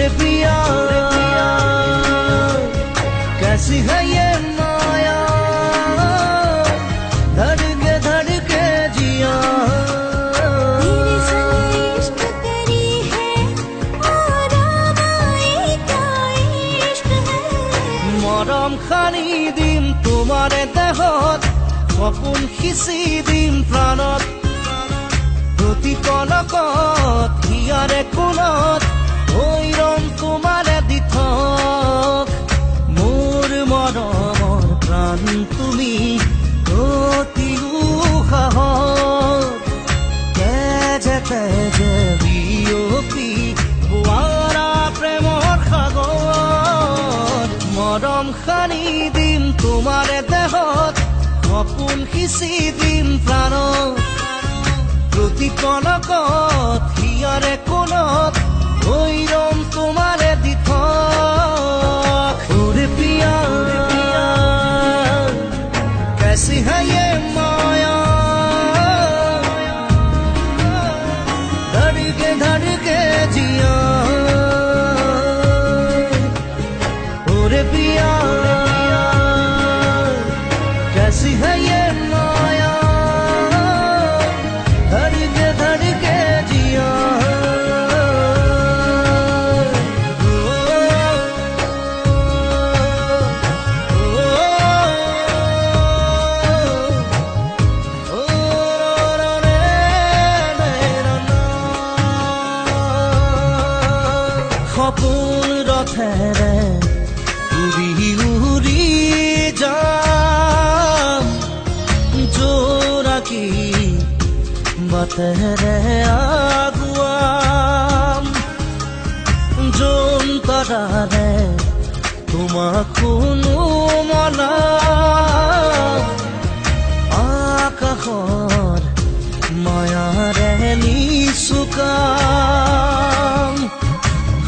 ओरे पिया कैसी है ये माया धड़के धड़के जिया तेरे संग इश्क करी है और आए क्या इश्क है মৰম খানি দিম তোমাৰে দেহত সপোন সিঁচি দিম প্ৰাণত প্ৰতি পলকত হিয়াৰে কোণত হৈ ৰম তোমাৰে দি থক মোৰ মৰমৰ প্ৰাণ তুমি অতি উশাহত তেজে তেজে বিয়পি বোৱাৰা প্ৰেমৰ সাগৰ মৰম খানি দিম তোমাৰে দেহত সপোন সিঁচি দিম প্ৰাণত প্ৰতি পলকত হিয়াৰে কোণত হৈ ৰম তোমাৰে দি থক ओरे पिया कैसी है ये माया धड़के धड़के जिया ओरे पिया कैसी है ये माया धड़के धड़के जिया সপোন ৰথেৰে উৰি উৰি যাম জোৰাকী বাটেৰে আগুৱাম জোনতৰাৰে তোমাক কোনো মনাম আকাশৰ মায়াৰে নিচুকাম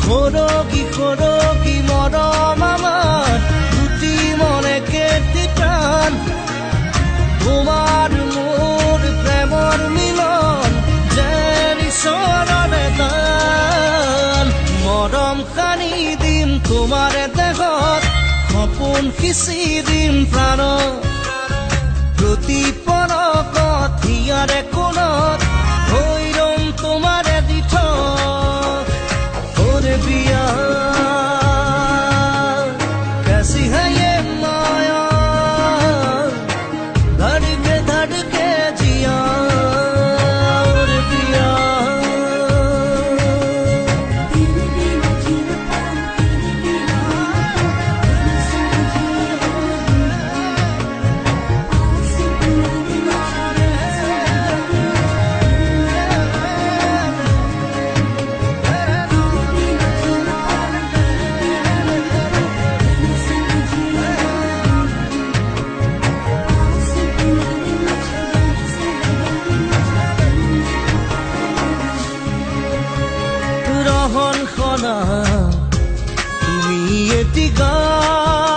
খৰগী খৰগী মৰম আমাৰ দুটি মনে কেটি প্ৰাণ তোমাৰ মোৰ প্ৰেমৰ মিলন যেন ঈশ্বৰৰে দান মৰম খানি দিম তোমাৰে দেহত সপোন সিঁচি দিম প্ৰাণত প্ৰতি পলকত হিয়াৰে কোণত হৈ ৰম তোমাৰে দি থক ओरे पिया कैसी है ये माया धड़के धड़के जिया ओरे पिया तेरे बिना जीना तेरे बिना तेरे संग जिया आसे पूरा दिन ৰহন খনা তুমি এটি গান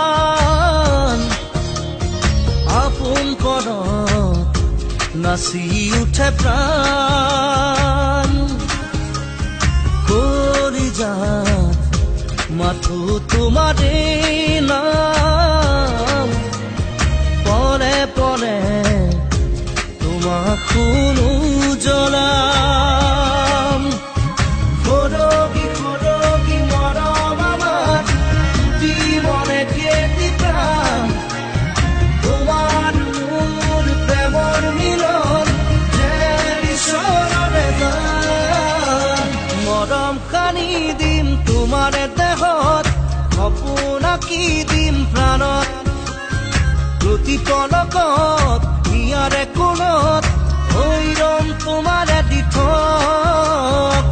আপোন কৰত নাচি উঠে প্ৰাণ কৰি যাত মাথো তোমাৰে নাম পৰে পৰে তোমাক শুনো জ্বলাম খৰগী খৰগী মৰম আমাৰ দুটি মনে কেটি প্ৰাণ তোমাৰ মোৰ প্ৰেমৰ মিলন যেন ঈশ্বৰৰে দান মৰম খানি দিম তোমাৰে দেহত সপোন আঁকি দিম প্ৰাণত প্ৰতি পলকত হিয়াৰে কোণত হৈ ৰম তোমাৰে দি থক